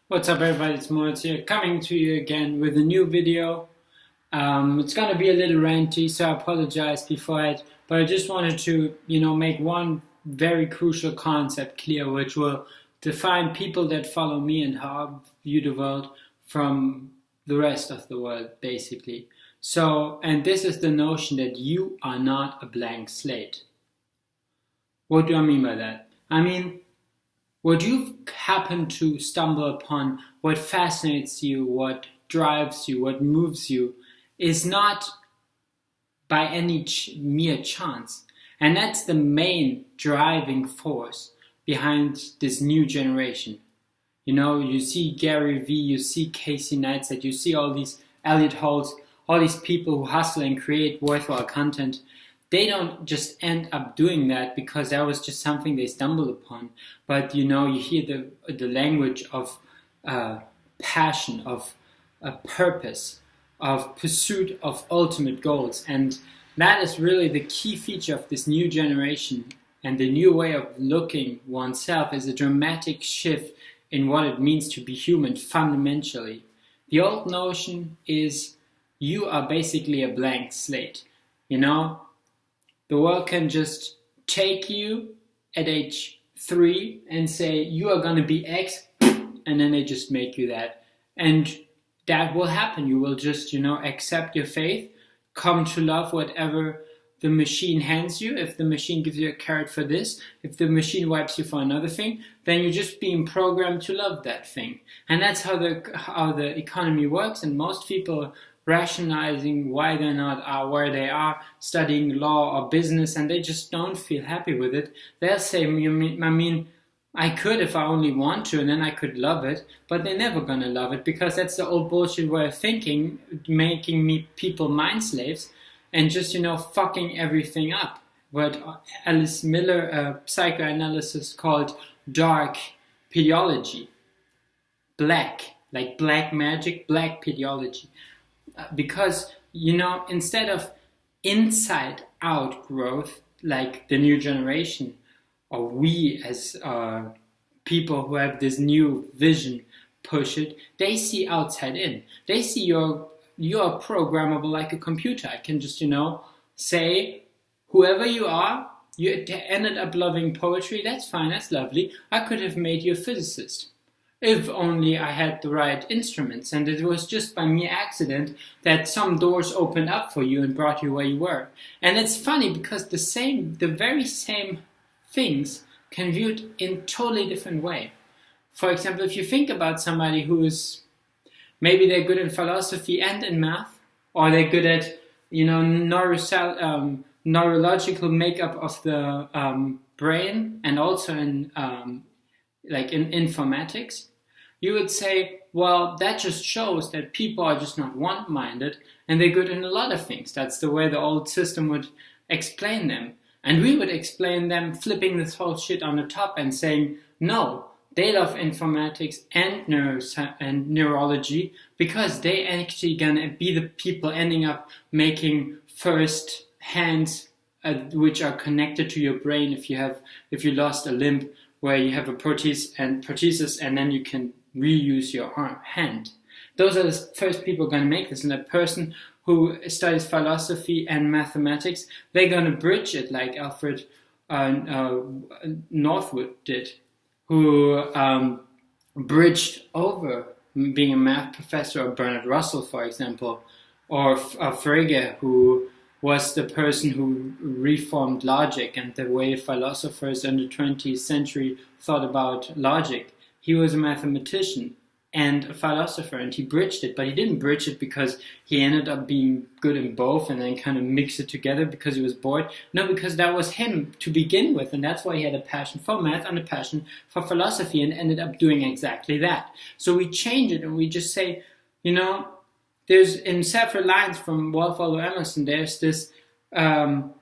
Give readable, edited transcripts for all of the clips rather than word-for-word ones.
What's up, everybody? It's Moritz here, coming to you again with a new video. It's gonna be a little ranty, so I apologize before it, but I just wanted to, make one very crucial concept clear, which will define people that follow me and how I view the world from the rest of the world, basically. So, and this is the notion that you are not a blank slate. What do I mean by that? I mean, what you happen to stumble upon, what fascinates you, what drives you, what moves you, is not by any mere chance. And that's the main driving force behind this new generation. You see Gary Vee, you see Casey Neistat, you see all these Elliot Holtz, all these people who hustle and create worthwhile content. They don't just end up doing that because that was just something they stumbled upon. But you hear the language of passion, of purpose, of pursuit of ultimate goals. And that is really the key feature of this new generation. And the new way of looking oneself is a dramatic shift in what it means to be human fundamentally. The old notion is you are basically a blank slate. The world can just take you at age 3 and say, you are going to be X, and then they just make you that. And that will happen. You will just, accept your faith, come to love whatever the machine hands you. If the machine gives you a carrot for this, if the machine wipes you for another thing, then you're just being programmed to love that thing. And that's how the economy works. And most people rationalizing why they're not where they are, studying law or business, and they just don't feel happy with it. They'll say, I could if I only want to, and then I could love it, but they're never gonna love it because that's the old bullshit way of thinking, making people mind slaves and just, fucking everything up. What Alice Miller, psychoanalysis called dark pediology. Black, like black magic, black pediology. Because, instead of inside out growth, like the new generation, or we as people who have this new vision push it, they see outside in. They see you're programmable like a computer. I can just, say, whoever you are, you ended up loving poetry, that's fine, that's lovely. I could have made you a physicist. If only I had the right instruments, and it was just by mere accident that some doors opened up for you and brought you where you were. And it's funny because the very same things can be viewed in totally different way. For example, if you think about somebody who is, maybe they're good in philosophy and in math, or they're good at, neurological makeup of the brain, and also in informatics, you would say, well, that just shows that people are just not one-minded and they're good in a lot of things. That's the way the old system would explain them. And we would explain them flipping this whole shit on the top and saying, no, they love informatics and neurology because they actually gonna be the people ending up making first hands which are connected to your brain if you lost a limb, where you have a prosthesis and then you can reuse your hand. Those are the first people going to make this. And a person who studies philosophy and mathematics, they're going to bridge it like Alfred Northwood did, who bridged over being a math professor, or Bernard Russell, for example, or Frege, who was the person who reformed logic and the way philosophers in the 20th century thought about logic. He was a mathematician and a philosopher, and he bridged it, but he didn't bridge it because he ended up being good in both and then kind of mix it together because he was bored. No, because that was him to begin with, and that's why he had a passion for math and a passion for philosophy and ended up doing exactly that. So we change it and we just say, there's in several lines from Waldo Emerson, there's this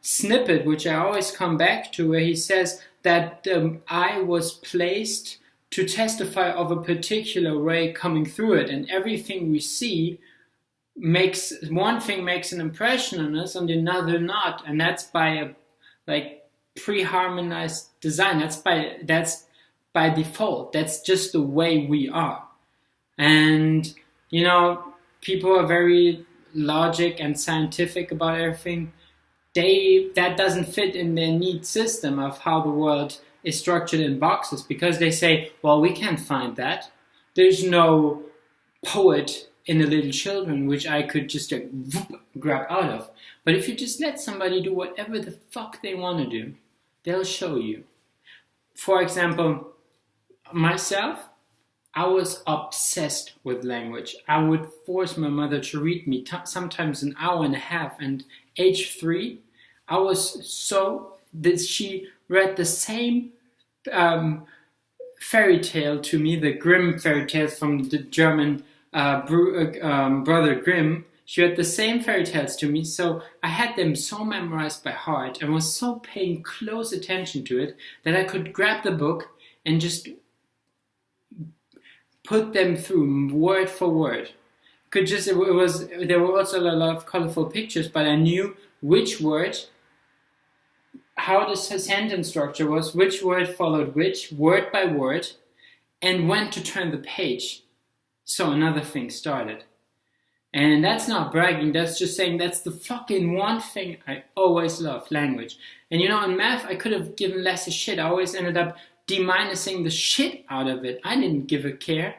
snippet which I always come back to, where he says that the eye was placed to testify of a particular ray coming through it, and everything we see makes an impression on us and another not, and that's by a pre-harmonized design. That's by default. That's just the way we are. And, you know, people are very logic and scientific about everything. That doesn't fit in their neat system of how the world is structured in boxes, because they say, well, we can't find that. There's no poet in the little children which I could just grab out of. But if you just let somebody do whatever the fuck they want to do, they'll show you. For example, myself, I was obsessed with language. I would force my mother to read me sometimes an hour and a half. And age 3, I was so that she read the same fairy tale to me, the Grimm fairy tales from the German brother Grimm. She read the same fairy tales to me, so I had them so memorized by heart and was so paying close attention to it that I could grab the book and just put them through word for word. There were also a lot of colorful pictures, but I knew which word, how the sentence structure was, which word followed which, word by word, and when to turn the page. So another thing started. And that's not bragging, that's just saying that's the fucking one thing I always loved, language. And you know, in math, I could have given less a shit. I always ended up D-minusing the shit out of it. I didn't give a care.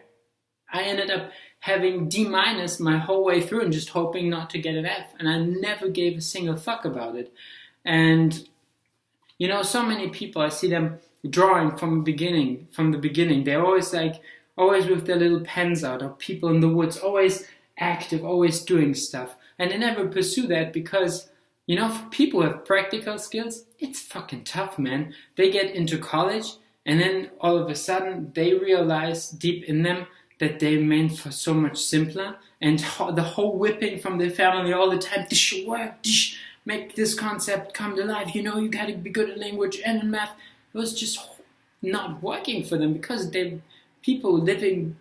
I ended up having D- my whole way through and just hoping not to get an F. And I never gave a single fuck about it. And, you know, so many people, I see them drawing from the beginning. They're always with their little pens out, or people in the woods, always active, always doing stuff. And they never pursue that because, you know, for people who have practical skills, it's fucking tough, man. They get into college and then all of a sudden they realize deep in them that they meant for so much simpler, and the whole whipping from their family all the time, this should work, make this concept come to life, you know, you gotta be good at language and in math. It was just not working for them because they're people living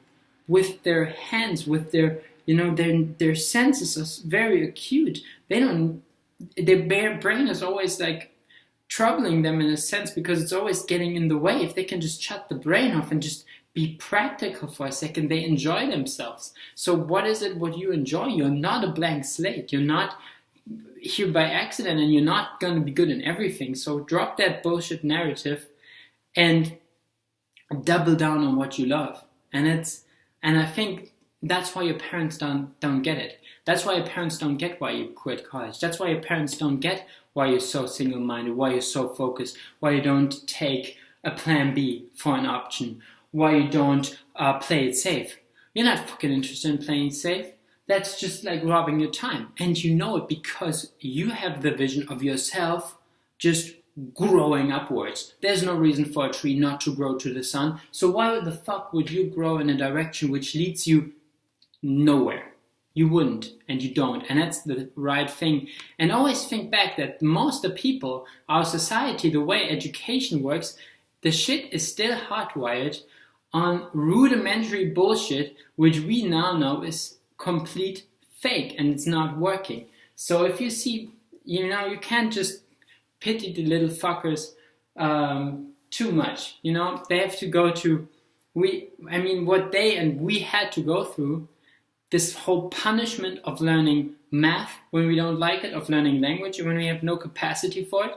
with their hands, with their, you know, their senses are very acute. Their brain is always like troubling them in a sense because it's always getting in the way. If they can just shut the brain off and just be practical for a second, they enjoy themselves. So what is it what you enjoy? You're not a blank slate. You're not here by accident, and you're not going to be good in everything. So drop that bullshit narrative and double down on what you love. And I think that's why your parents don't get it. That's why your parents don't get why you quit college. That's why your parents don't get why you're so single-minded, why you're so focused, why you don't take a plan B for an option, why you don't play it safe. You're not fucking interested in playing it safe. That's just like robbing your time. And you know it because you have the vision of yourself just growing upwards. There's no reason for a tree not to grow to the sun. So why the fuck would you grow in a direction which leads you nowhere? You wouldn't, and you don't. And that's the right thing. And always think back that most of the people, our society, the way education works, the shit is still hardwired on rudimentary bullshit, which we now know is complete fake and it's not working. So if you see, you know, you can't just pity the little fuckers too much. You know, they have to go to, what they and we had to go through, this whole punishment of learning math when we don't like it, of learning language when we have no capacity for it.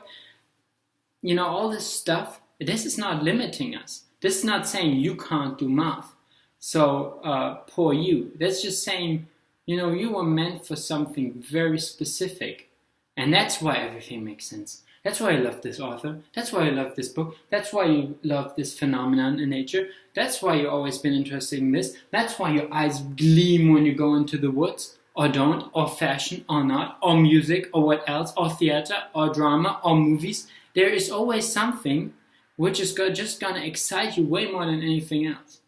You know, all this stuff, this is not limiting us. This is not saying you can't do math, so poor you. That's just saying, you know, you were meant for something very specific. And that's why everything makes sense. That's why I love this author. That's why I love this book. That's why you love this phenomenon in nature. That's why you've always been interested in this. That's why your eyes gleam when you go into the woods, or don't, or fashion, or not, or music, or what else, or theater, or drama, or movies. There is always something which is just going to excite you way more than anything else.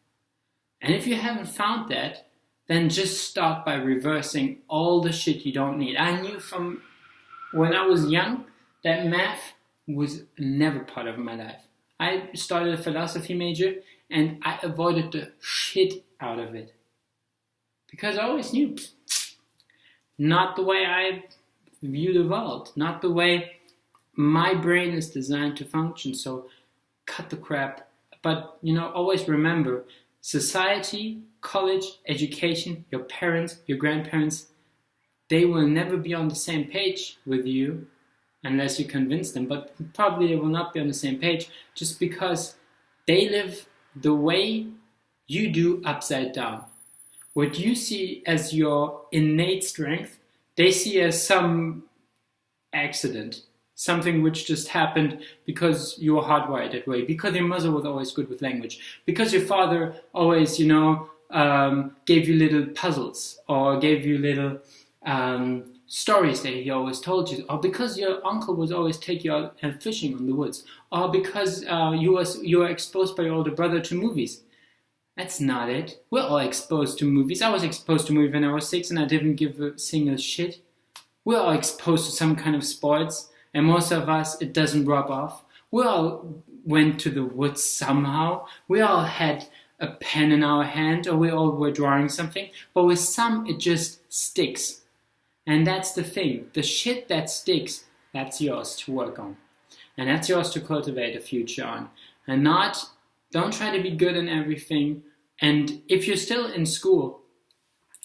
And if you haven't found that, then just start by reversing all the shit you don't need. I knew from when I was young that math was never part of my life. I started a philosophy major and I avoided the shit out of it. Because I always knew, not the way I view the world, not the way my brain is designed to function. So cut the crap. But, you know, always remember, society, college, education, your parents, your grandparents, they will never be on the same page with you unless you convince them, but probably they will not be on the same page just because they live the way you do upside down. What you see as your innate strength, they see as some accident, something which just happened because you were hardwired that way, because your mother was always good with language, because your father always, gave you little puzzles or gave you little stories that he always told you, or because your uncle would always take you out and fishing in the woods, or because you were exposed by your older brother to movies. That's not it. We're all exposed to movies. I was exposed to movies when I was 6 and I didn't give a single shit. We're all exposed to some kind of sports, and most of us, it doesn't rub off. We all went to the woods somehow. We all had a pen in our hand, or we all were drawing something, but with some, it just sticks. And that's the thing. The shit that sticks, that's yours to work on. And that's yours to cultivate a future on. And don't try to be good in everything. And if you're still in school,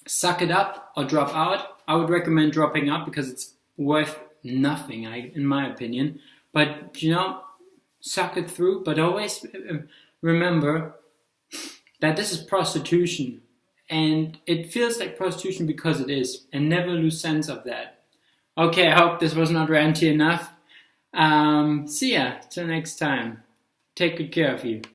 suck it up or drop out. I would recommend dropping out because it's worth nothing, in my opinion. But, suck it through. But always remember that this is prostitution. And it feels like prostitution because it is. And never lose sense of that. Okay, I hope this was not ranty enough. See ya. Till next time. Take good care of you.